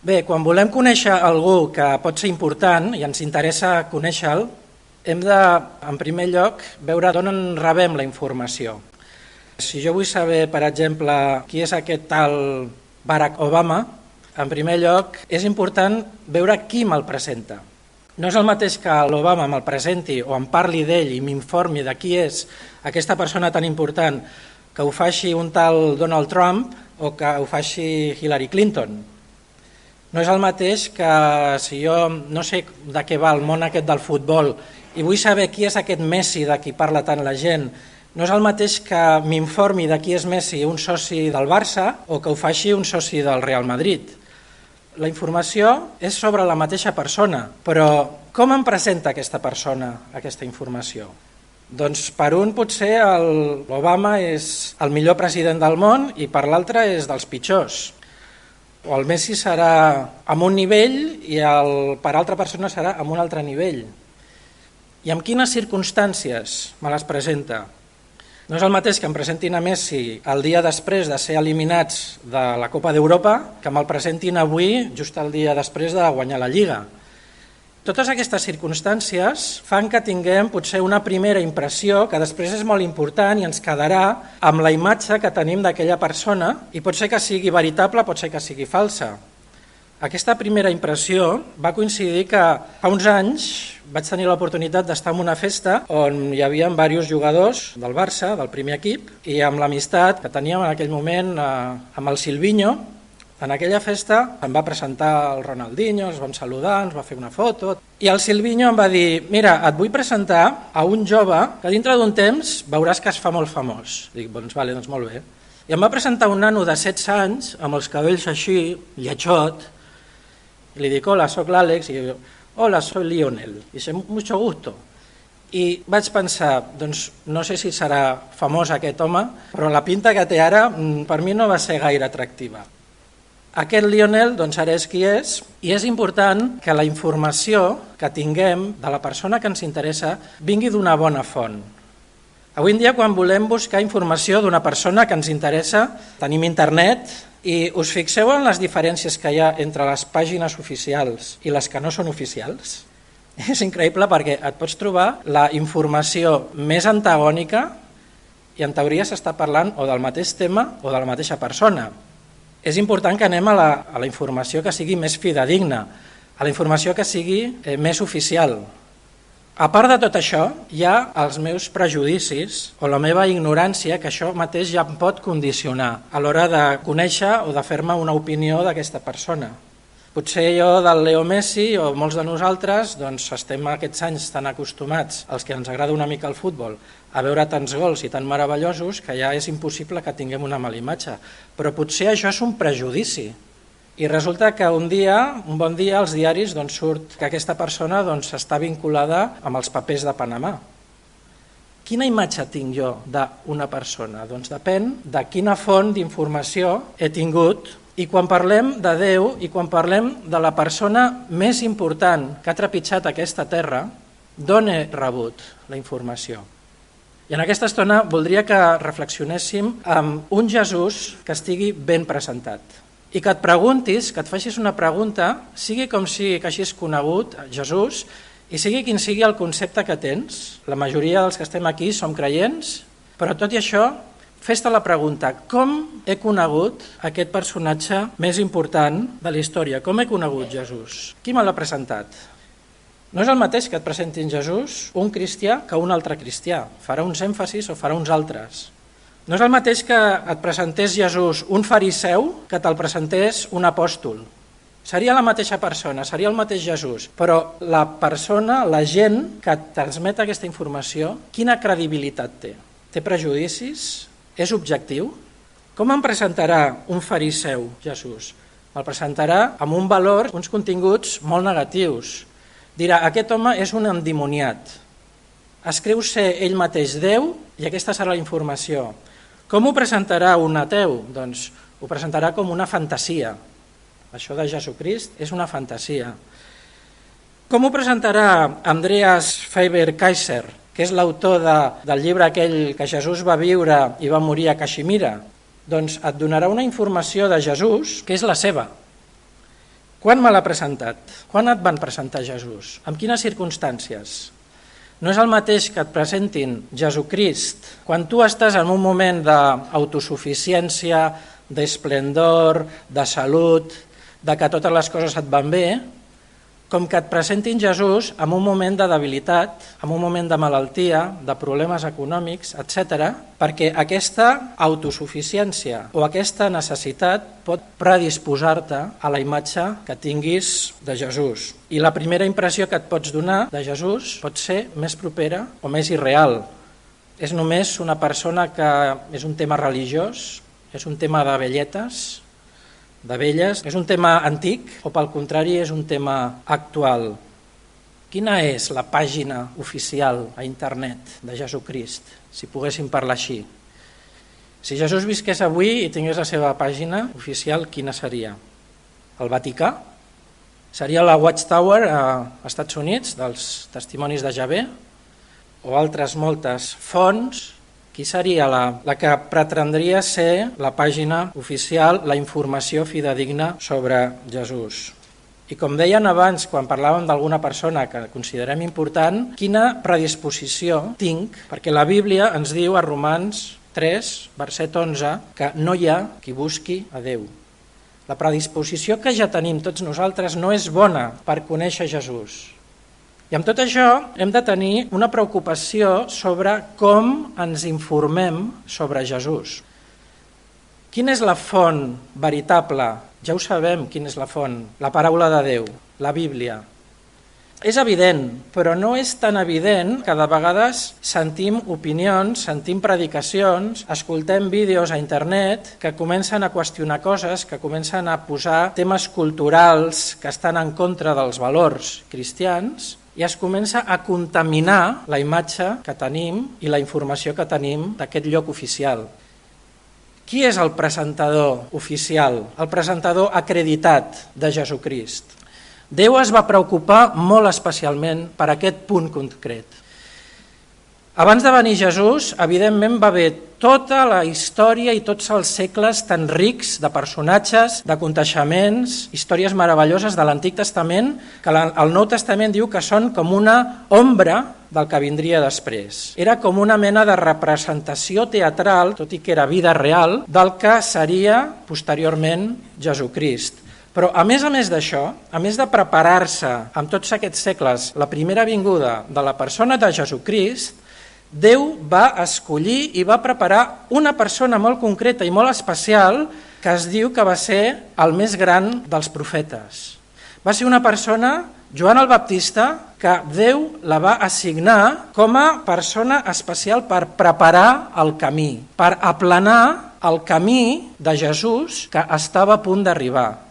Bé, quan volem conèixer algú que pot ser important i ens interessa conèixer-lo, hem de, en primer lloc, veure d'on en rebem la informació. Si jo vull saber, per exemple, qui és aquest tal Barack Obama, en primer lloc és important veure qui me'l presenta. No és el mateix que l'Obama me'l presenti o em parli d'ell i m'informi de qui és aquesta persona tan important, que ho faci un tal Donald Trump o que ho faci Hillary Clinton. No és el mateix que si jo no sé de què va el món aquest del futbol i vull saber qui és aquest Messi de qui parla tant la gent, no és el mateix que m'informi de qui és Messi un soci del Barça o que ho faci un soci del Real Madrid. La informació és sobre la mateixa persona, però com em presenta aquesta persona aquesta informació? Doncs per un potser l'Obama és el millor president del món i per l'altre és dels pitjors. O el Messi serà en un nivell i per altra persona serà en un altre nivell. I en quines circumstàncies me les presenta? No és el mateix que em presentin a Messi el dia després de ser eliminats de la Copa d'Europa que me'l presentin avui just el dia després de guanyar la Lliga. Totes aquestes circumstàncies fan que tinguem potser una primera impressió que després és molt important i ens quedarà amb la imatge que tenim d'aquella persona i pot ser que sigui veritable, pot ser que sigui falsa. Aquesta primera impressió va coincidir que fa uns anys vaig tenir l'oportunitat d'estar en una festa on hi havia diversos jugadors del Barça, del primer equip, i amb l'amistat que teníem en aquell moment amb el Silvinho, en aquella festa em va presentar el Ronaldinho, ens vam saludar, ens va fer una foto, i el Silvinho em va dir: mira, et vull presentar a un jove que dintre d'un temps veuràs que es fa molt famós. Dic, doncs vale, doncs molt bé. I em va presentar un nano de 16 anys, amb els cabells així, lletjot, i li dic: hola, soc l'Àlex, i jo: hola, soy Lionel, i dice, mucho gusto. I vaig pensar, doncs no sé si serà famós aquest home, però la pinta que té ara per mi no va ser gaire atractiva. Aquest Lionel doncs ara és qui és, i és important que la informació que tinguem de la persona que ens interessa vingui d'una bona font. Avui en dia, quan volem buscar informació d'una persona que ens interessa, tenim internet, i us fixeu en les diferències que hi ha entre les pàgines oficials i les que no són oficials? És increïble perquè et pots trobar la informació més antagònica i en teoria s'està parlant o del mateix tema o de la mateixa persona. És important que anem a la informació que sigui més fidedigna, a la informació que sigui més oficial. A part de tot això, hi ha els meus prejudicis o la meva ignorància, que això mateix ja em pot condicionar a l'hora de conèixer o de fer-me una opinió d'aquesta persona. Potser jo del Leo Messi o molts de nosaltres doncs estem aquests anys tan acostumats, els que ens agrada una mica el futbol, a veure tants gols i tan meravellosos que ja és impossible que tinguem una mala imatge. Però potser això és un prejudici. I resulta que un bon dia, als diaris surt que aquesta persona està vinculada amb els papers de Panamà. Quina imatge tinc jo d'una persona? Doncs depèn de quina font d'informació he tingut. I quan parlem de Déu i quan parlem de la persona més important que ha trepitjat aquesta terra, d'on he rebut la informació? I en aquesta estona voldria que reflexionéssim amb un Jesús que estigui ben presentat. I que et preguntis, que et facis una pregunta, sigui com sigui que hagis conegut Jesús i sigui quin sigui el concepte que tens. La majoria dels que estem aquí som creients, però tot i això, fes-te la pregunta: com he conegut aquest personatge més important de la història? Com he conegut Jesús? Qui me l'ha presentat? No és el mateix que et presentin Jesús un cristià que un altre cristià. Farà uns èmfasis o farà uns altres. No és el mateix que et presentés Jesús un fariseu que te'l presentés un apòstol. Seria la mateixa persona, seria el mateix Jesús, però la persona, la gent que et transmet aquesta informació, quina credibilitat té? Té prejudicis? És objectiu? Com em presentarà un fariseu Jesús? Me'l presentarà amb un valor, uns continguts molt negatius. Dirà: aquest home és un endimoniat. Es creu ser ell mateix Déu i aquesta serà la informació. Com ho presentarà un ateu? Doncs ho presentarà com una fantasia. Això de Jesucrist és una fantasia. Com ho presentarà Andreas Faber-Kaiser, que és l'autor del llibre aquell que Jesús va viure i va morir a Caixemira? Doncs et donarà una informació de Jesús que és la seva. Quan me l'ha presentat? Quan et van presentar Jesús? En quines circumstàncies? No és el mateix que et presentin Jesucrist quan tu estàs en un moment d'autosuficiència, d'esplendor, de salut, de que totes les coses et van bé, com que et presentin Jesús en un moment de debilitat, en un moment de malaltia, de problemes econòmics, etc., perquè aquesta autosuficiència o aquesta necessitat pot predisposar-te a la imatge que tinguis de Jesús. I la primera impressió que et pots donar de Jesús pot ser més propera o més irreal. És només una persona que és un tema religiós, és un tema de velletes, de velles, és un tema antic o pel contrari és un tema actual. Quina és la pàgina oficial a internet de Jesucrist, si poguéssim parlar així? Si Jesús visqués avui i tingués la seva pàgina oficial, quina seria? El Vaticà? Seria la Watchtower als Estats Units, dels testimonis de Jehovà? O altres moltes fonts? Qui seria la que pretendria ser la pàgina oficial, la informació fidedigna sobre Jesús? I com deien abans, quan parlàvem d'alguna persona que considerem important, quina predisposició tinc, perquè la Bíblia ens diu a Romans 3, verset 11, que no hi ha qui busqui a Déu. La predisposició que ja tenim tots nosaltres no és bona per conèixer Jesús. I amb tot això hem de tenir una preocupació sobre com ens informem sobre Jesús. Quina és la font veritable? Ja ho sabem, quina és la font, la paraula de Déu, la Bíblia. És evident, però no és tan evident que de vegades sentim opinions, sentim predicacions, escoltem vídeos a internet que comencen a qüestionar coses, que comencen a posar temes culturals que estan en contra dels valors cristians i es comença a contaminar la imatge que tenim i la informació que tenim d'aquest lloc oficial. Qui és el presentador oficial, el presentador acreditat de Jesucrist? Déu es va preocupar molt especialment per aquest punt concret. Abans de venir Jesús, evidentment va haver tota la història i tots els segles tan rics de personatges, d'aconteixements, històries meravelloses de l'Antic Testament, que el Nou Testament diu que són com una ombra del que vindria després. Era com una mena de representació teatral, tot i que era vida real, del que seria posteriorment Jesucrist. Però a més d'això, a més de preparar-se amb tots aquests segles la primera vinguda de la persona de Jesucrist, Déu va escollir i va preparar una persona molt concreta i molt especial que es diu que va ser el més gran dels profetes. Va ser una persona, Joan el Baptista, que Déu la va assignar com a persona especial per preparar el camí, per aplanar el camí de Jesús que estava a punt d'arribar.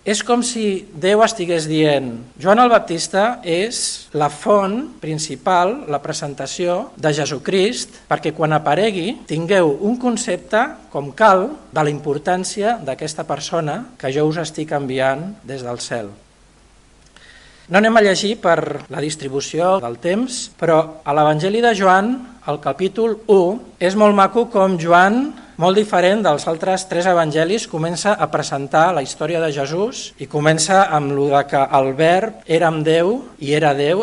És com si Déu estigués dient: Joan el Baptista és la font principal, la presentació de Jesucrist, perquè quan aparegui tingueu un concepte com cal de la importància d'aquesta persona que jo us estic enviant des del cel. No anem a llegir per la distribució del temps, però a l'Evangeli de Joan, al capítol 1, és molt maco com Joan, molt diferent dels altres 3 evangelis, comença a presentar la història de Jesús i comença amb el que el verb era amb Déu i era Déu.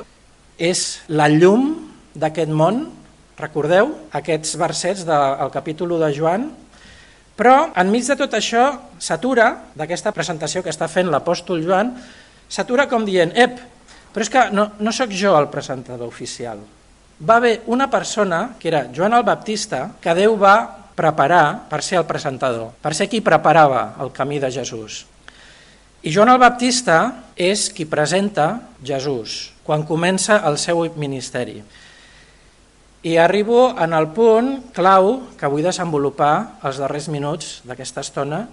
És la llum d'aquest món, recordeu aquests versets del capítol 1 de Joan? Però enmig de tot això s'atura, d'aquesta presentació que està fent l'apòstol Joan, s'atura com dient: però és que no sóc jo el presentador oficial. Va haver una persona, que era Joan el Baptista, que Déu va preparar per ser el presentador, per ser qui preparava el camí de Jesús. I Joan el Baptista és qui presenta Jesús quan comença el seu ministeri. I arribo en el punt clau que vull desenvolupar els darrers minuts d'aquesta estona,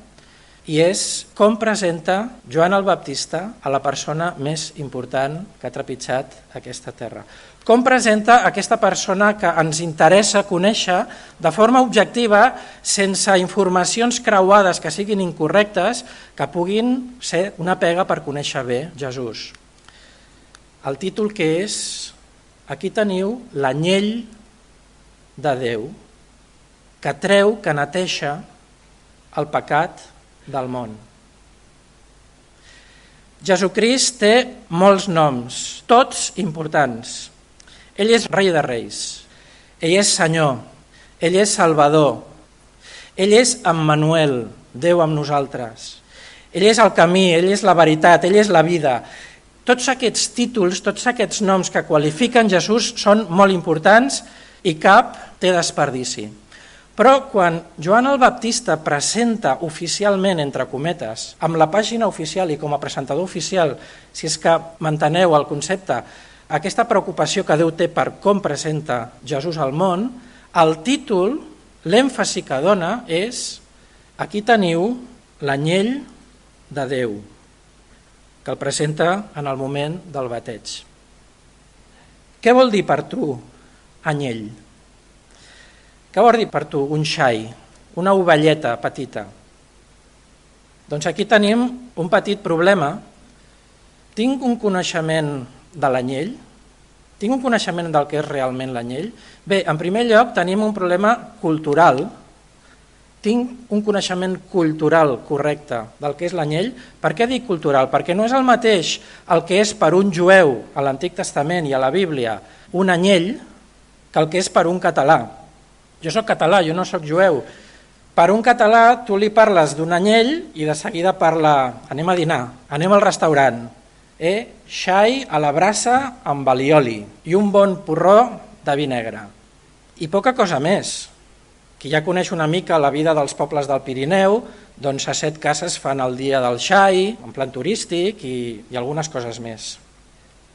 i és com presenta Joan el Baptista a la persona més important que ha trepitjat aquesta terra. Com presenta aquesta persona que ens interessa conèixer de forma objectiva, sense informacions creuades que siguin incorrectes, que puguin ser una pega per conèixer bé Jesús. El títol que és: aquí teniu l'anyell de Déu, que treu, que neteja el pecat del món. Jesucrist té molts noms, tots importants. Ell és rei de reis, ell és senyor, ell és salvador, ell és Emmanuel, Déu amb nosaltres. Ell és el camí, ell és la veritat, ell és la vida. Tots aquests títols, tots aquests noms que qualifiquen Jesús són molt importants i cap té desperdici. Però quan Joan el Baptista presenta oficialment, entre cometes, amb la pàgina oficial i com a presentador oficial, si és que manteneu el concepte, aquesta preocupació que Déu té per com presenta Jesús al món, el títol, l'èmfasi que dona és: aquí teniu l'anyell de Déu, que el presenta en el moment del bateig. Què vol dir per tu anyell? Què vol dir per tu un xai, una ovelleta petita? Doncs aquí tenim un petit problema. Tinc un coneixement de l'anyell? Tinc un coneixement del que és realment l'anyell? Bé, en primer lloc tenim un problema cultural. Tinc un coneixement cultural correcte del que és l'anyell. Per què dic cultural? Perquè no és el mateix el que és per un jueu a l'Antic Testament i a la Bíblia un anyell que el que és per un català. Jo soc català, jo no soc jueu. Per un català tu li parles d'un anyell i de seguida parla: anem a dinar, anem al restaurant, xai a la brasa amb alioli i un bon porró de vi negre. I poca cosa més. Qui ja coneix una mica la vida dels pobles del Pirineu, doncs a Set Cases fan el dia del xai, en plan turístic i algunes coses més.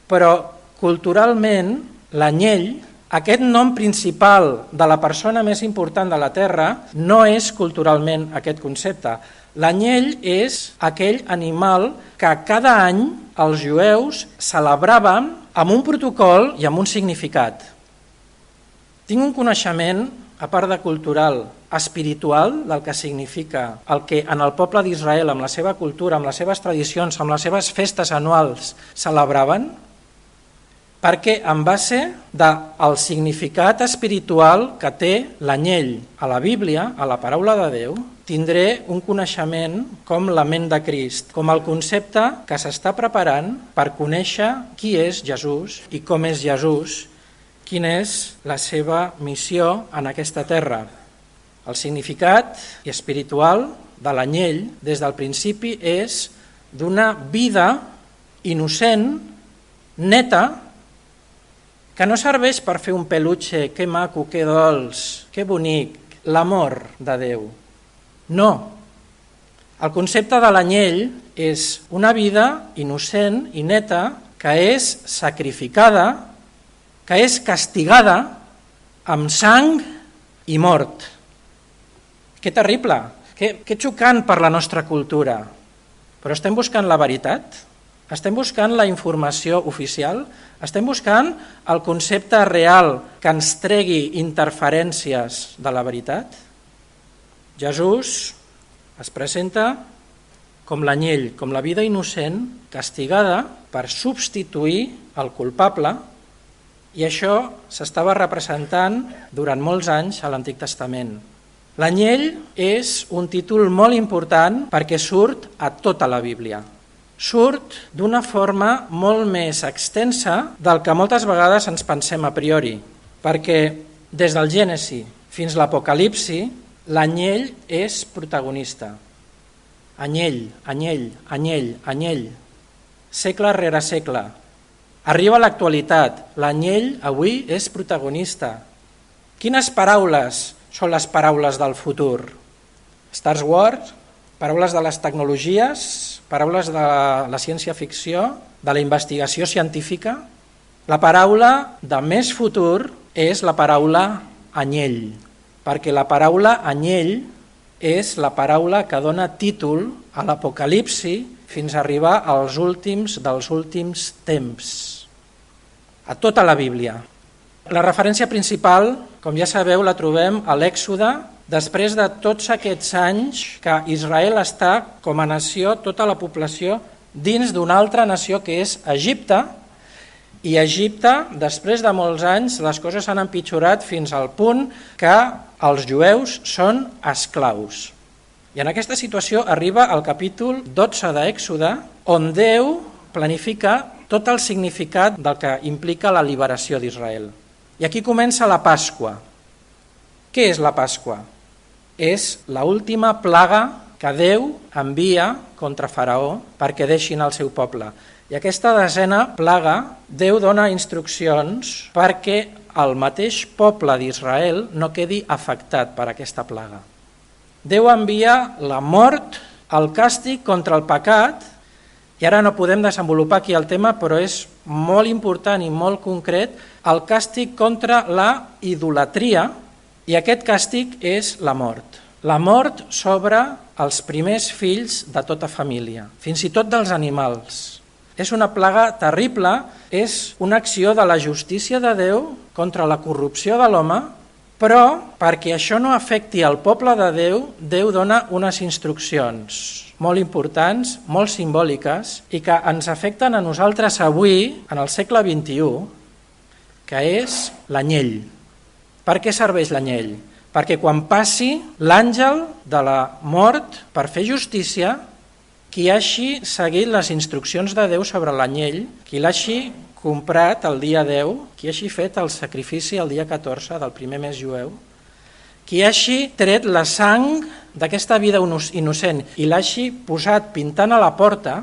Però culturalment l'anyell, aquest nom principal de la persona més important de la Terra, no és culturalment aquest concepte. L'anyell és aquell animal que cada any els jueus celebraven amb un protocol i amb un significat. Tinc un coneixement, a part de cultural, espiritual, del que significa el que en el poble d'Israel, amb la seva cultura, amb les seves tradicions, amb les seves festes anuals, celebraven, perquè en base del significat espiritual que té l'anyell a la Bíblia, a la paraula de Déu, tindré un coneixement com la ment de Crist, com el concepte que s'està preparant per conèixer qui és Jesús i com és Jesús, quina és la seva missió en aquesta terra. El significat espiritual de l'anyell des del principi és d'una vida innocent, neta, que no serveix per fer un peluche, que maco, que dolç, que bonic, l'amor de Déu. No. El concepte de l'anyell és una vida innocent i neta que és sacrificada, que és castigada amb sang i mort. Que terrible, que xocant per la nostra cultura. Però estem buscant la veritat? Estem buscant la informació oficial? Estem buscant el concepte real que ens tregui interferències de la veritat? Jesús es presenta com l'anyell, com la vida innocent, castigada per substituir el culpable, i això s'estava representant durant molts anys a l'Antic Testament. L'anyell és un títol molt important perquè surt a tota la Bíblia. Surt d'una forma molt més extensa del que moltes vegades ens pensem a priori, perquè des del Gènesi fins a l'Apocalipsi l'anyell és protagonista. Anyell, anyell, anyell, anyell, segle rere segle. Arriba a l'actualitat, l'anyell avui és protagonista. Quines paraules són les paraules del futur? Star Wars, paraules de les tecnologies, paraules de la ciència-ficció, de la investigació científica. La paraula de més futur és la paraula anyell, perquè la paraula anyell és la paraula que dona títol a l'Apocalipsi fins a arribar als últims dels últims temps. A tota la Bíblia. La referència principal, com ja sabeu, la trobem a l'Èxode, després de tots aquests anys que Israel està com a nació, tota la població, dins d'una altra nació que és Egipte, i Egipte, després de molts anys, les coses s'han empitjorat fins al punt que els jueus són esclaus. I en aquesta situació arriba al capítol 12 d'Èxode, on Déu planifica tot el significat del que implica la liberació d'Israel. I aquí comença la Pasqua. Què és la Pasqua? És l'última plaga que Déu envia contra Faraó perquè deixin el seu poble. I aquesta 10a plaga, Déu dona instruccions perquè el mateix poble d'Israel no quedi afectat per aquesta plaga. Déu envia la mort, el càstig contra el pecat, i ara no podem desenvolupar aquí el tema, però és molt important i molt concret, el càstig contra la idolatria, i aquest càstig és la mort. La mort sobre els primers fills de tota família, fins i tot dels animals. És una plaga terrible, és una acció de la justícia de Déu contra la corrupció de l'home, però perquè això no afecti el poble de Déu, Déu dona unes instruccions molt importants, molt simbòliques, i que ens afecten a nosaltres avui, en el segle XXI, que és l'anyell. Per què serveix l'anyell? Perquè quan passi l'àngel de la mort per fer justícia, qui hagi seguit les instruccions de Déu sobre l'anyell, qui l'hagi comprat el dia 10, qui hagi fet el sacrifici el dia 14 del primer mes jueu, qui hagi tret la sang d'aquesta vida innocent i l'hagi posat pintant a la porta,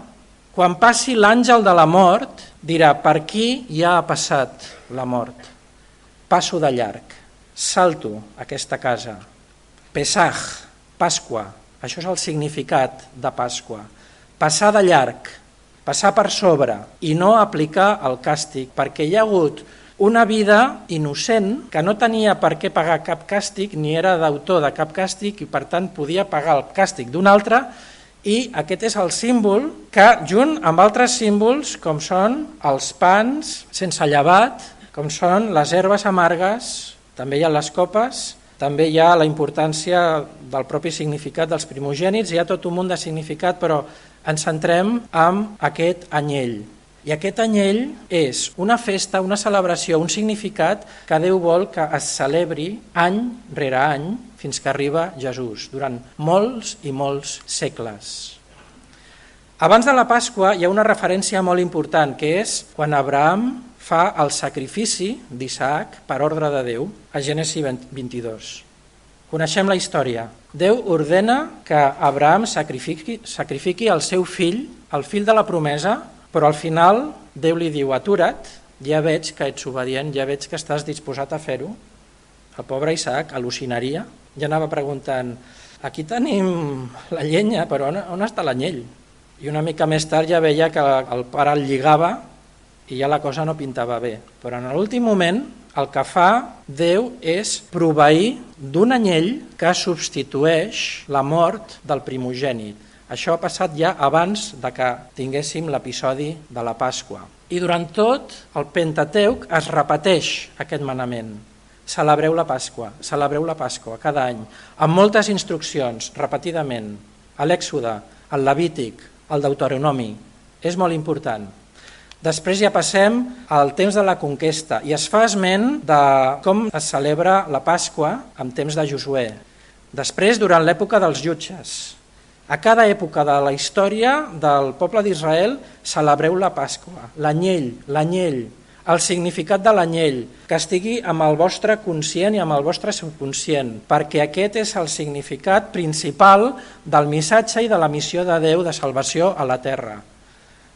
quan passi l'àngel de la mort, dirà: per aquí ja ha passat la mort. Passo de llarg, salto aquesta casa. Pesach, Pasqua, això és el significat de Pasqua. Passar de llarg, passar per sobre i no aplicar el càstig, perquè hi ha hagut una vida innocent que no tenia per què pagar cap càstig, ni era d'autor de cap càstig, i per tant podia pagar el càstig d'un altre, i aquest és el símbol que, junt amb altres símbols, com són els pans sense llevat, com són les herbes amargues, també hi ha les copes, també hi ha la importància del propi significat dels primogènits, hi ha tot un munt de significat, però ens centrem en aquest anyell. I aquest anyell és una festa, una celebració, un significat que Déu vol que es celebri any rere any fins que arriba Jesús, durant molts i molts segles. Abans de la Pasqua hi ha una referència molt important, que és quan Abraham fa el sacrifici d'Isaac per ordre de Déu, a Gènesi 22. Coneixem la història. Déu ordena que Abraham sacrifiqui el seu fill, el fill de la promesa, però al final Déu li diu: atura't, ja veig que ets obedient, ja veig que estàs disposat a fer-ho. El pobre Isaac al·lucinaria, ja anava preguntant: aquí tenim la llenya, però on està l'anyell? I una mica més tard ja veia que el pare el lligava i ja la cosa no pintava bé. Però en l'últim moment el que fa Déu és proveir d'un anyell que substitueix la mort del primogènit. Això ha passat ja abans de que tinguéssim l'episodi de la Pasqua. I durant tot el Pentateuc es repeteix aquest manament. Celebreu la Pasqua cada any, amb moltes instruccions, repetidament. A l'Èxode, al Levític, al Deuteronomi. És molt important. Després ja passem al temps de la conquesta i es fa esment de com es celebra la Pasqua en temps de Josuè. Després, durant l'època dels jutges. A cada època de la història del poble d'Israel celebreu la Pasqua, l'anyell, el significat de l'anyell, que estigui amb el vostre conscient i amb el vostre subconscient, perquè aquest és el significat principal del missatge i de la missió de Déu de salvació a la terra.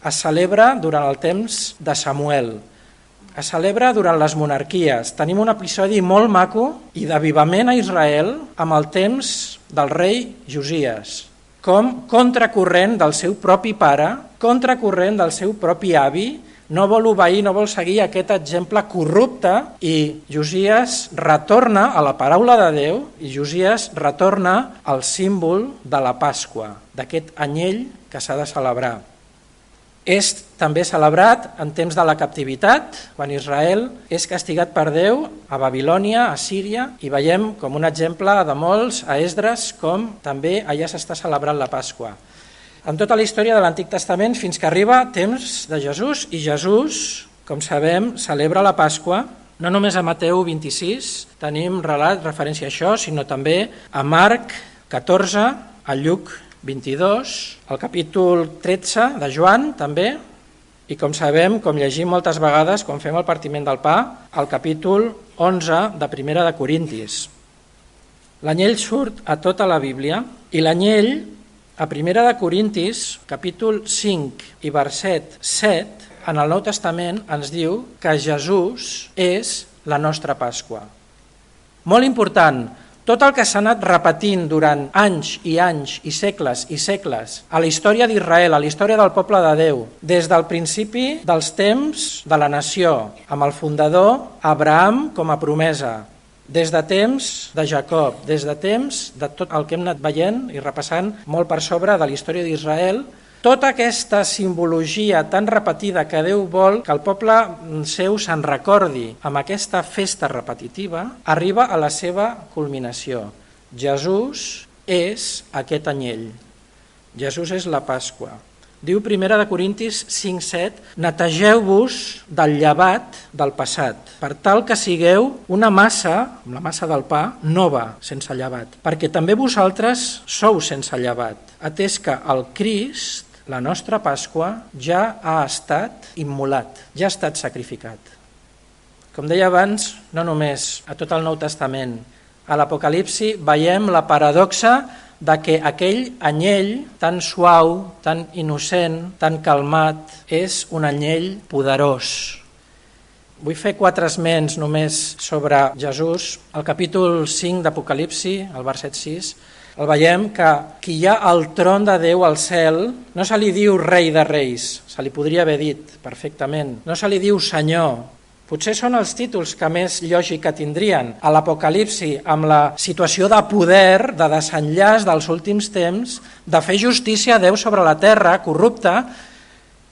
Es celebra durant el temps de Samuel, es celebra durant les monarquies. Tenim un episodi molt maco i d'avivament a Israel amb el temps del rei Josies, com contracorrent del seu propi pare, contracorrent del seu propi avi, no vol obeir, no vol seguir aquest exemple corrupte, i Josies retorna a la paraula de Déu i Josies retorna al símbol de la Pasqua, d'aquest anyell que s'ha de celebrar. És també celebrat en temps de la captivitat, quan Israel és castigat per Déu a Babilònia, a Síria, i veiem com un exemple de molts a Esdres com també allà s'està celebrant la Pasqua. En tota la història de l'Antic Testament fins que arriba temps de Jesús, i Jesús, com sabem, celebra la Pasqua. No només a Mateu 26 tenim referència a això, sinó també a Marc 14, a Lluc 22, al capítol 13 de Joan també, i com sabem, com llegim moltes vegades quan fem el partiment del pa, al capítol 11 de Primera de Corintis. L'anyell surt a tota la Bíblia i l'anyell a Primera de Corintis, capítol 5 i verset 7, en el Nou Testament ens diu que Jesús és la nostra Pasqua. Molt important, tot el que s'ha anat repetint durant anys i anys i segles a la història d'Israel, a la història del poble de Déu, des del principi dels temps de la nació, amb el fundador Abraham com a promesa, des de temps de Jacob, des de temps de tot el que hem anat veient i repassant molt per sobre de la història d'Israel, tota aquesta simbologia tan repetida que Déu vol que el poble seu se'n recordi amb aquesta festa repetitiva, arriba a la seva culminació. Jesús és aquest anyell. Jesús és la Pasqua. Diu 1 de Corintis 5:7, netegeu-vos del llevat del passat, per tal que sigueu una massa, la massa del pa, nova, sense llevat, perquè també vosaltres sou sense llevat, atès que el Crist, la nostra Pasqua, ja ha estat immolat, ja ha estat sacrificat. Com deia abans, no només a tot el Nou Testament, a l'Apocalipsi veiem la paradoxa de que aquell anyell tan suau, tan innocent, tan calmat, és un anyell poderós. Vull fer 4 esments només sobre Jesús. Al capítol 5 d'Apocalipsi, al verset 6, el veiem que qui hi ha al tron de Déu al cel no se li diu rei de reis, se li podria haver dit perfectament, no se li diu senyor. Potser són els títols que més lògica tindrien a l'Apocalipsi amb la situació de poder, de desenllaç dels últims temps, de fer justícia a Déu sobre la terra corrupta,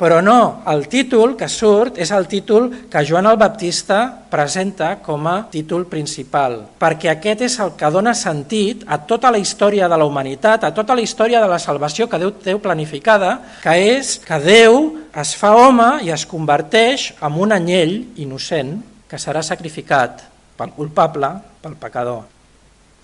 però no, el títol que surt és el títol que Joan el Baptista presenta com a títol principal, perquè aquest és el que dona sentit a tota la història de la humanitat, a tota la història de la salvació que Déu té planificada, que és que Déu es fa home i es converteix en un anyell innocent que serà sacrificat pel culpable, pel pecador.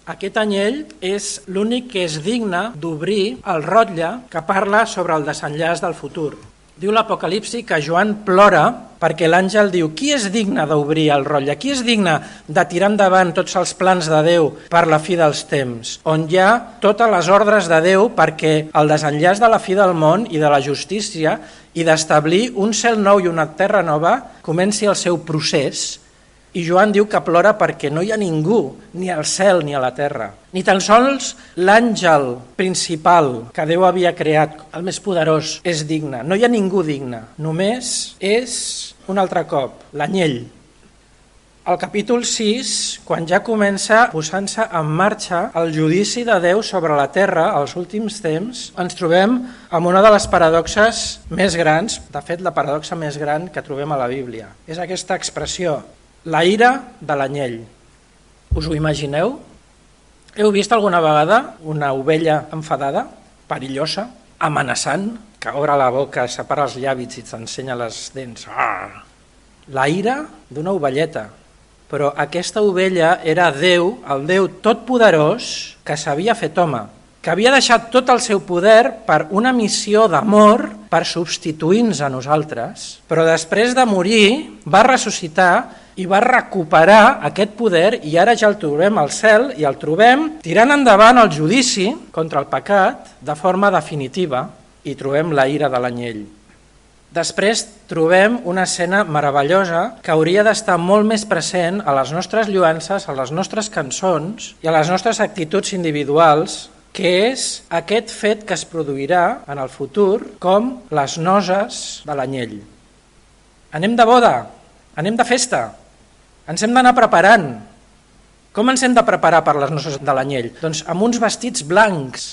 Aquest anyell és l'únic que és digne d'obrir el rotlle que parla sobre el desenllaç del futur. Diu l'Apocalipsi que Joan plora perquè l'àngel diu qui és digne d'obrir el rotlle, qui és digne de tirar endavant tots els plans de Déu per la fi dels temps, on hi ha totes les ordres de Déu perquè el desenllaç de la fi del món i de la justícia i d'establir un cel nou i una terra nova comenci el seu procés. I Joan diu que plora perquè no hi ha ningú, ni al cel ni a la terra, ni tan sols l'àngel principal que Déu havia creat, el més poderós, és digne. No hi ha ningú digne, només és, un altre cop, l'anyell. Al capítol 6, quan ja comença posant-se en marxa el judici de Déu sobre la terra als últims temps, ens trobem amb una de les paradoxes més grans, de fet la paradoxa més gran que trobem a la Bíblia. És aquesta expressió, la ira de l'anyell. Us ho imagineu? Heu vist alguna vegada una ovella enfadada, perillosa, amenaçant, que obre la boca, separa els llavis i t'ensenya les dents? La ira d'una ovelleta. Però aquesta ovella era Déu, el Déu totpoderós, que s'havia fet home, que havia deixat tot el seu poder per una missió d'amor per substituir-nos a nosaltres, però després de morir va ressuscitar i va recuperar aquest poder i ara ja el trobem al cel i el trobem tirant endavant el judici contra el pecat de forma definitiva i trobem la ira de l'anyell. Després trobem una escena meravellosa que hauria d'estar molt més present a les nostres lloances, a les nostres cançons i a les nostres actituds individuals, que és aquest fet que es produirà en el futur com les noces de l'anyell. Anem de boda, anem de festa, ens hem d'anar preparant. Com ens hem de preparar per les noces de l'anyell? Doncs amb uns vestits blancs.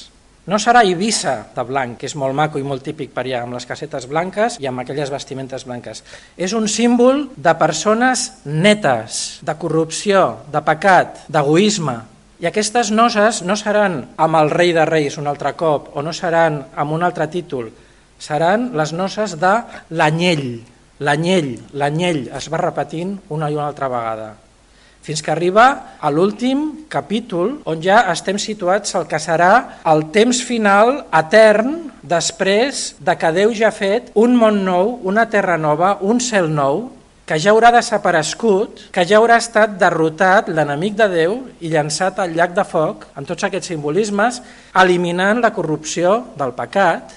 No serà Eivissa de blanc, que és molt maco i molt típic per allà, amb les casetes blanques i amb aquelles vestimentes blanques. És un símbol de persones netes, de corrupció, de pecat, d'egoisme. I aquestes noces no seran amb el rei de reis un altre cop, o no seran amb un altre títol, seran les noces de l'anyell. L'anyell es va repetint una i una altra vegada. fins que arriba a l'últim capítol, on ja estem situats al que serà el temps final etern després de que Déu ja ha fet un món nou, una terra nova, un cel nou, que ja haurà desaparegut, que ja haurà estat derrotat l'enemic de Déu i llançat al llac de foc, amb tots aquests simbolismes, eliminant la corrupció del pecat.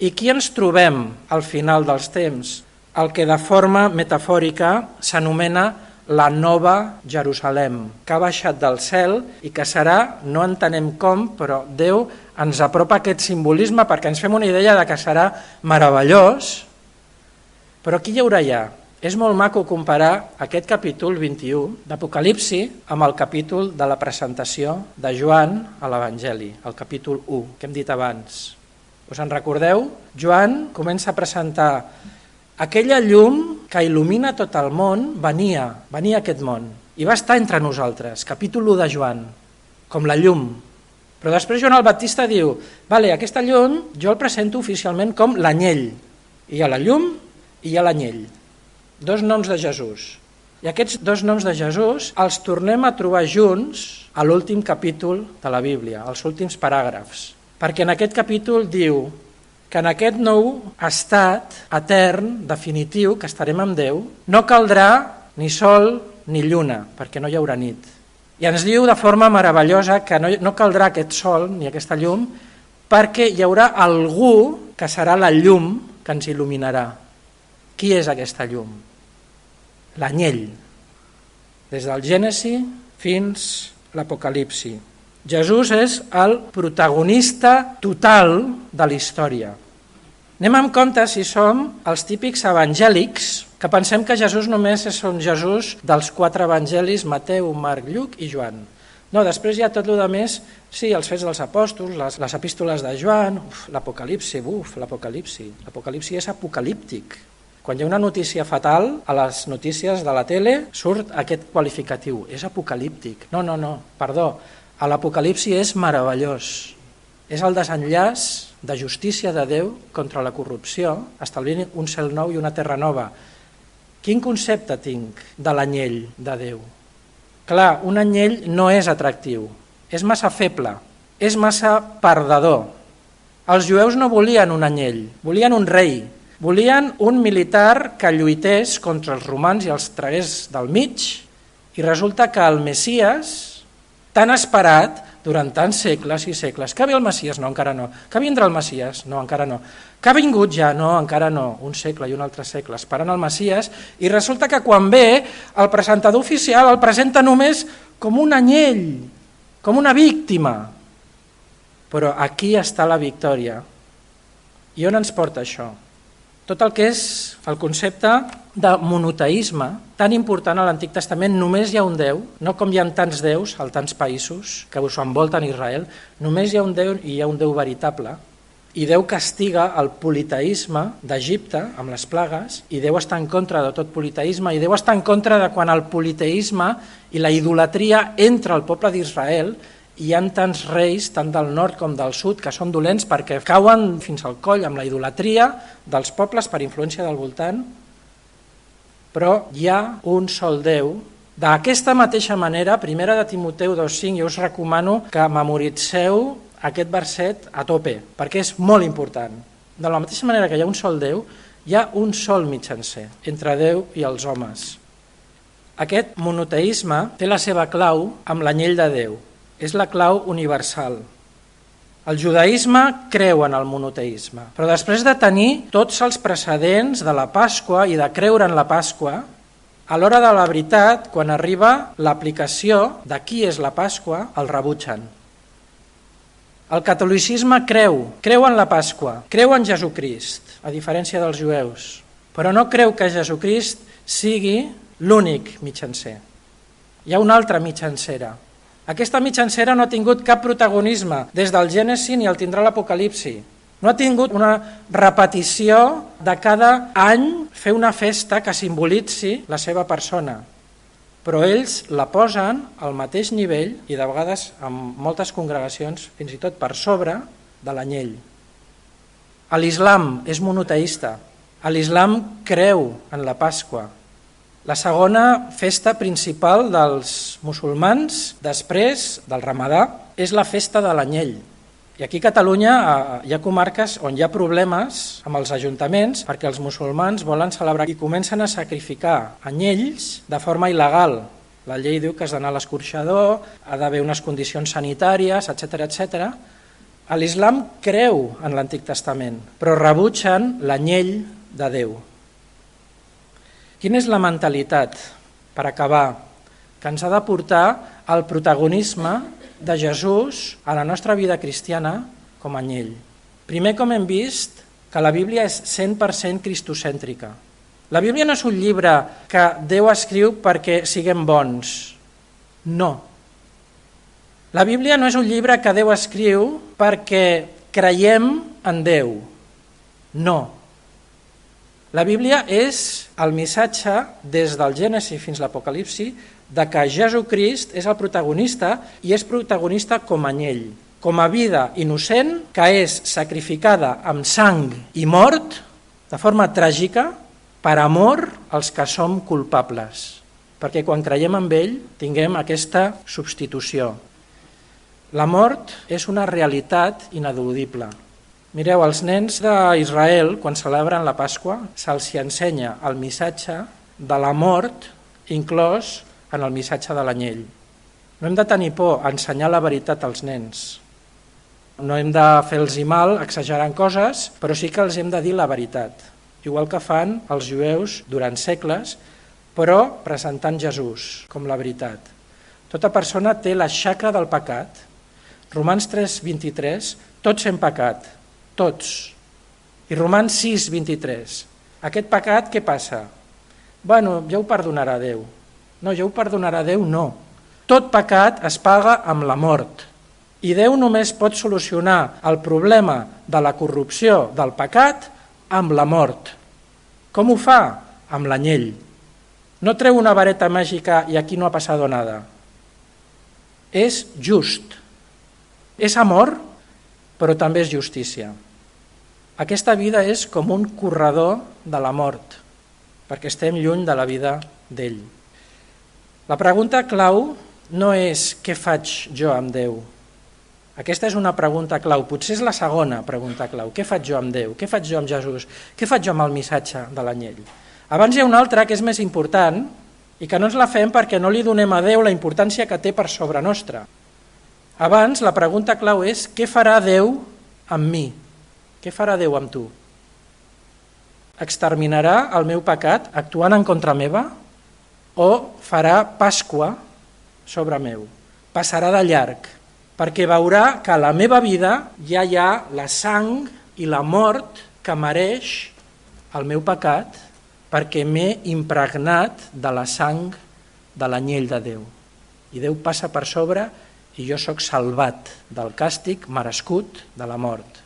I qui ens trobem al final dels temps? El que de forma metafòrica s'anomena la nova Jerusalem, que ha baixat del cel i que serà, no entenem com, però Déu ens apropa aquest simbolisme perquè ens fem una idea de que serà meravellós. Però qui hi haurà allà? És molt maco comparar aquest capítol 21 d'Apocalipsi amb el capítol de la presentació de Joan a l'Evangeli, el capítol 1, que hem dit abans. Us en recordeu? Joan comença a presentar aquella llum que il·lumina tot el món, venia a aquest món i va estar entre nosaltres, capítol 1 de Joan, com la llum. Però després Joan el Baptista diu, vale, aquesta llum jo el presento oficialment com l'anyell. Hi ha la llum i hi ha l'anyell, dos noms de Jesús. I aquests dos noms de Jesús els tornem a trobar junts a l'últim capítol de la Bíblia, als últims paràgrafs, perquè en aquest capítol diu que en aquest nou estat etern, definitiu, que estarem amb Déu, no caldrà ni sol ni lluna, perquè no hi haurà nit. I ens diu de forma meravellosa que no caldrà aquest sol ni aquesta llum, perquè hi haurà algú que serà la llum que ens il·luminarà. Qui és aquesta llum? L'anyell, des del Gènesi fins l'Apocalipsi. Jesús és el protagonista total de la història. Anem amb compte si som els típics evangèlics que pensem que Jesús només és un Jesús dels 4 evangelis, Mateu, Marc, Lluc i Joan. No, després hi ha tot el més, sí, els fets dels apòstols, les epístoles de Joan, l'Apocalipsi, l'Apocalipsi és apocalíptic. Quan hi ha una notícia fatal, a les notícies de la tele surt aquest qualificatiu, és apocalíptic. No, perdó, l'Apocalipsi és meravellós. És el desenllaç de justícia de Déu contra la corrupció, establint un cel nou i una terra nova. Quin concepte tinc de l'anyell de Déu? Clar, un anyell no és atractiu, és massa feble, és massa perdedor. Els jueus no volien un anyell, volien un rei, volien un militar que lluités contra els romans i els tragués del mig, i resulta que el Messies, tan esperat durant tants segles i segles, que ve el Messies? No, encara no. Que vindrà el Messies? No, encara no. Que ha vingut ja? No, encara no. Un segle i un altre segle esperant el Messies, i resulta que quan ve el presentador oficial el presenta només com un anyell, com una víctima. Però aquí està la victòria. I on ens porta això? Tot el que és el concepte de monoteisme, tan important a l'Antic Testament, només hi ha un Déu, no com hi ha tants déus a tants països que us envolten Israel, només hi ha un Déu i hi ha un Déu veritable, i Déu castiga el politeisme d'Egipte amb les plagues, i Déu està en contra de tot politeisme, i Déu està en contra de quan el politeisme i la idolatria entra al poble d'Israel. Hi ha tants reis, tant del nord com del sud, que són dolents perquè cauen fins al coll amb la idolatria dels pobles per influència del voltant, però hi ha un sol Déu. D'aquesta mateixa manera, 1 de Timoteu 2,5, jo us recomano que memoritzeu aquest verset a tope, perquè és molt important. De la mateixa manera que hi ha un sol Déu, hi ha un sol mitjancer entre Déu i els homes. Aquest monoteisme té la seva clau amb l'anyell de Déu. És la clau universal. El judaïsme creu en el monoteisme, però després de tenir tots els precedents de la Pasqua i de creure en la Pasqua, a l'hora de la veritat, quan arriba l'aplicació de qui és la Pasqua, el rebutgen. El catolicisme creu en la Pasqua, creu en Jesucrist, a diferència dels jueus, però no creu que Jesucrist sigui l'únic mitjancer. Hi ha una altra mitjancera. Aquesta mitjancera no ha tingut cap protagonisme des del Gènesi ni el tindrà l'Apocalipsi. No ha tingut una repetició de cada any fer una festa que simbolitzi la seva persona. Però ells la posen al mateix nivell i de vegades en moltes congregacions fins i tot per sobre de l'anyell. L'Islam és monoteista. L'Islam creu en la Pasqua. La segona festa principal dels musulmans, després del Ramadà, és la festa de l'anyell. I aquí a Catalunya hi ha comarques on hi ha problemes amb els ajuntaments perquè els musulmans volen celebrar i comencen a sacrificar anyells de forma il·legal. La llei diu que has d'anar a l'escorxador, ha d'haver unes condicions sanitàries, etc etc. L'islam creu en l'Antic Testament, però rebutgen l'anyell de Déu. Quina és la mentalitat, per acabar, que ens ha de portar al protagonisme de Jesús a la nostra vida cristiana com a anyell? Primer, com hem vist, que la Bíblia és 100% cristocèntrica. La Bíblia no és un llibre que Déu escriu perquè siguem bons. No. La Bíblia no és un llibre que Déu escriu perquè creiem en Déu. No. La Bíblia és el missatge des del Gènesi fins a l'Apocalipsi de que Jesucrist és el protagonista i és protagonista com a anyell, com a vida innocent que és sacrificada amb sang i mort de forma tràgica per amor als que som culpables, perquè quan creiem en ell tinguem aquesta substitució. La mort és una realitat ineludible. Mireu, als nens d'Israel, quan celebren la Pasqua, se'ls ensenya el missatge de la mort inclòs en el missatge de l'anyell. No hem de tenir por a ensenyar la veritat als nens. No hem de fer-los mal exagerant coses, però sí que els hem de dir la veritat, igual que fan els jueus durant segles, però presentant Jesús com la veritat. Tota persona té la xacra del pecat. Romans 3:23, tots hem pecat, tots. I Romans 6:23, aquest pecat què passa? Bueno, ja ho perdonarà Déu. No, ja ho perdonarà Déu, no. Tot pecat es paga amb la mort. I Déu només pot solucionar el problema de la corrupció del pecat amb la mort. Com ho fa? Amb l'anyell. No treu una vareta màgica i aquí no ha passat nada. És just. És amor, però també és justícia. Aquesta vida és com un corredor de la mort, perquè estem lluny de la vida d'ell. La pregunta clau no és què faig jo amb Déu. Aquesta és una pregunta clau, potser és la segona pregunta clau. Què faig jo amb Déu? Què faig jo amb Jesús? Què faig jo amb el missatge de l'anyell? Abans hi ha una altra que és més important i que no ens la fem perquè no li donem a Déu la importància que té per sobre nostra. Abans, la pregunta clau és què farà Déu amb mi? Què farà Déu amb tu? Exterminarà el meu pecat actuant en contra meva o farà Pasqua sobre meu? Passarà de llarg, perquè veurà que a la meva vida ja hi ha la sang i la mort que mereix el meu pecat perquè m'he impregnat de la sang de l'anyell de Déu. I Déu passa per sobre i jo sóc salvat del càstig merescut de la mort.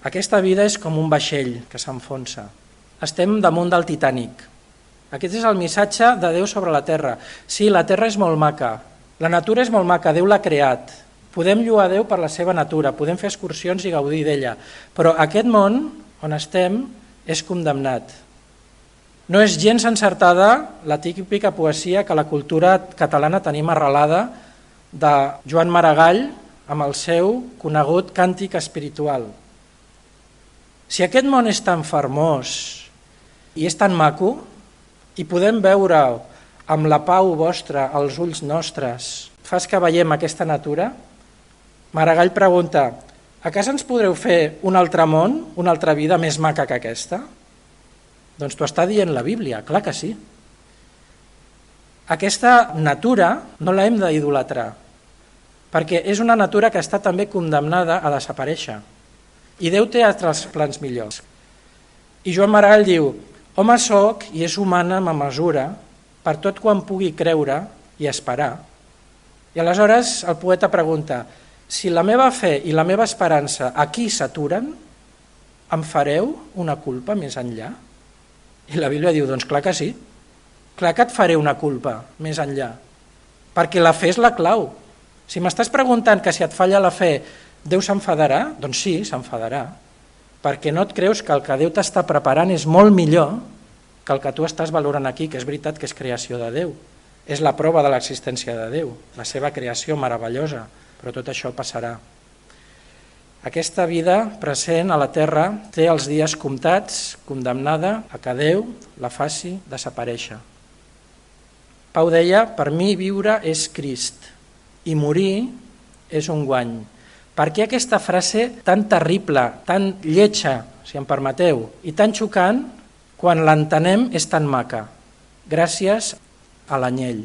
Aquesta vida és com un vaixell que s'enfonsa. Estem damunt del Titànic. Aquest és el missatge de Déu sobre la terra. Sí, la terra és molt maca, la natura és molt maca, Déu l'ha creat. Podem lloar Déu per la seva natura, podem fer excursions i gaudir d'ella, però aquest món on estem és condemnat. No és gens encertada la típica poesia que la cultura catalana tenim arrelada de Joan Maragall amb el seu conegut càntic espiritual. Si aquest món és tan fermós i és tan maco i podem veure amb la pau vostra als ulls nostres, fas que veiem aquesta natura, Maragall pregunta, a casa ens podreu fer un altre món, una altra vida més maca que aquesta? Doncs t'ho està dient la Bíblia, clar que sí. Aquesta natura no la hem d'idolatrar, perquè és una natura que està també condemnada a desaparèixer. I Déu té altres plans millors. I Joan Maragall diu, home soc i és humana ma mesura per tot quan pugui creure i esperar. I aleshores el poeta pregunta, si la meva fe i la meva esperança aquí s'aturen, em fareu una culpa més enllà? I la Bíblia diu, doncs clar que sí, clar que et faré una culpa més enllà, perquè la fe és la clau. Si m'estàs preguntant que si et falla la fe, Déu s'enfadarà? Doncs sí, s'enfadarà, perquè no et creus que el que Déu t'està preparant és molt millor que el que tu estàs valorant aquí, que és veritat que és creació de Déu, és la prova de l'existència de Déu, la seva creació meravellosa, però tot això passarà. Aquesta vida present a la terra té els dies comptats, condemnada a que Déu la faci desaparèixer. Pau deia, per mi viure és Crist i morir és un guany. Per què aquesta frase tan terrible, tan lletja, si em permeteu, i tan xocant, quan l'entenem és tan maca? Gràcies a l'anyell.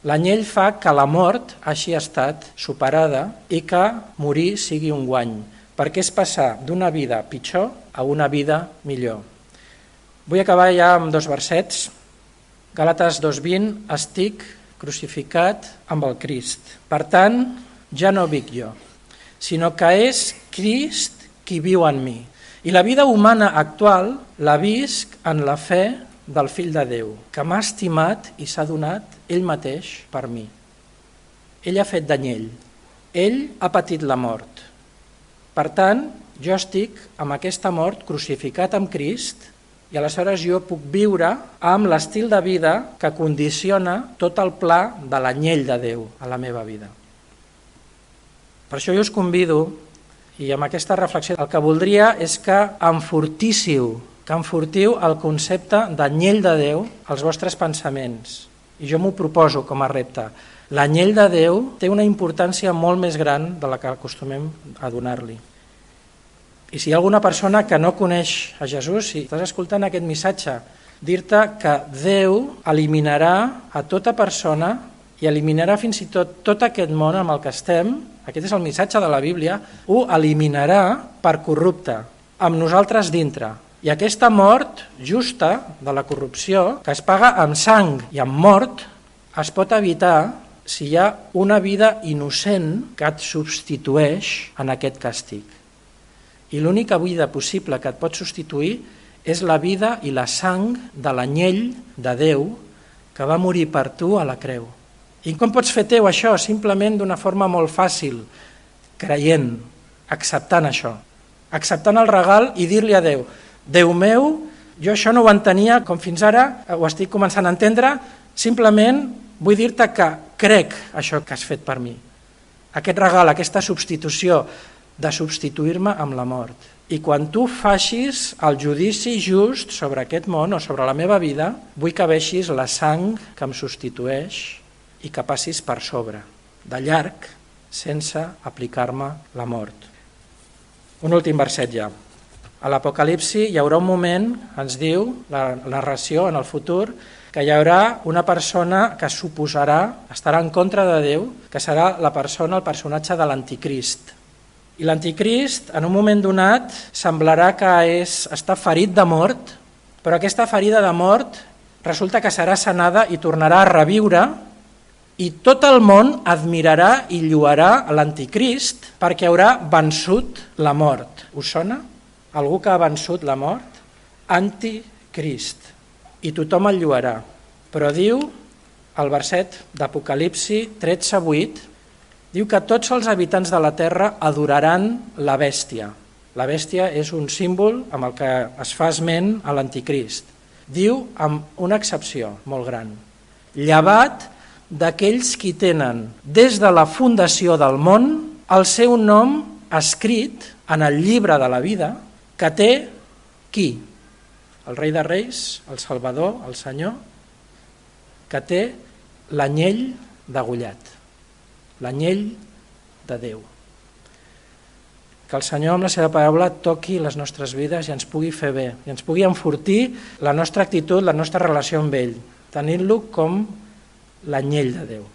L'anyell fa que la mort hagi estat superada i que morir sigui un guany, perquè és passar d'una vida pitjor a una vida millor. Vull acabar ja amb 2 versets. Gàlates 2:20, estic crucificat amb el Crist. Per tant, ja no vic jo, sinó que és Crist qui viu en mi. I la vida humana actual la visc en la fe del Fill de Déu, que m'ha estimat i s'ha donat ell mateix per mi. Ell ha fet d'anyell, ell ha patit la mort. Per tant, jo estic amb aquesta mort crucificat amb Crist i aleshores jo puc viure amb l'estil de vida que condiciona tot el pla de l'anyell de Déu a la meva vida. Per això jo us convido, i amb aquesta reflexió el que voldria és que enfortíssiu el concepte d'anyell de Déu als vostres pensaments. I jo m'ho proposo com a repte. L'anyell de Déu té una importància molt més gran de la que acostumem a donar-li. I si hi ha alguna persona que no coneix a Jesús, si estàs escoltant aquest missatge, dir-te que Déu eliminarà a tota persona i eliminarà fins i tot aquest món amb el que estem, aquest és el missatge de la Bíblia, ho eliminarà per corrupte, amb nosaltres dintre. I aquesta mort justa de la corrupció, que es paga amb sang i amb mort, es pot evitar si hi ha una vida innocent que et substitueix en aquest càstig. I l'única vida possible que et pot substituir és la vida i la sang de l'anyell de Déu que va morir per tu a la creu. I com pots fer teu això? Simplement d'una forma molt fàcil, creient, acceptant això, acceptant el regal i dir-li a Déu: Déu meu, jo això no ho entenia com fins ara, ho estic començant a entendre, simplement vull dir-te que crec això que has fet per mi. Aquest regal, aquesta substitució de substituir-me amb la mort. I quan tu facis el judici just sobre aquest món o sobre la meva vida, vull que veixis la sang que em substitueix i que passis per sobre, de llarg, sense aplicar-me la mort. Un últim verset ja. A l'Apocalipsi hi haurà un moment, ens diu la narració en el futur, que hi haurà una persona que s'oposarà, estarà en contra de Déu, que serà la persona, el personatge de l'anticrist. I l'anticrist, en un moment donat, semblarà que està ferit de mort, però aquesta ferida de mort resulta que serà sanada i tornarà a reviure, i tot el món admirarà i lloarà l'anticrist perquè haurà vençut la mort. Us sona? Algú que ha vençut la mort? Anticrist. I tothom el lloarà. Però diu, el verset d'Apocalipsi 13:8, diu que tots els habitants de la terra adoraran la bèstia. La bèstia és un símbol amb el que es fa esment a l'anticrist. Diu amb una excepció molt gran. Llevat d'aquells qui tenen des de la fundació del món el seu nom escrit en el llibre de la vida que té qui? El rei de reis, el Salvador, el Senyor, que té l'anyell degollat, l'anyell de Déu. Que el Senyor amb la seva paraula toqui les nostres vides i ens pugui fer bé, i ens pugui enfortir la nostra actitud, la nostra relació amb ell, tenint-lo com l'anyell de Déu.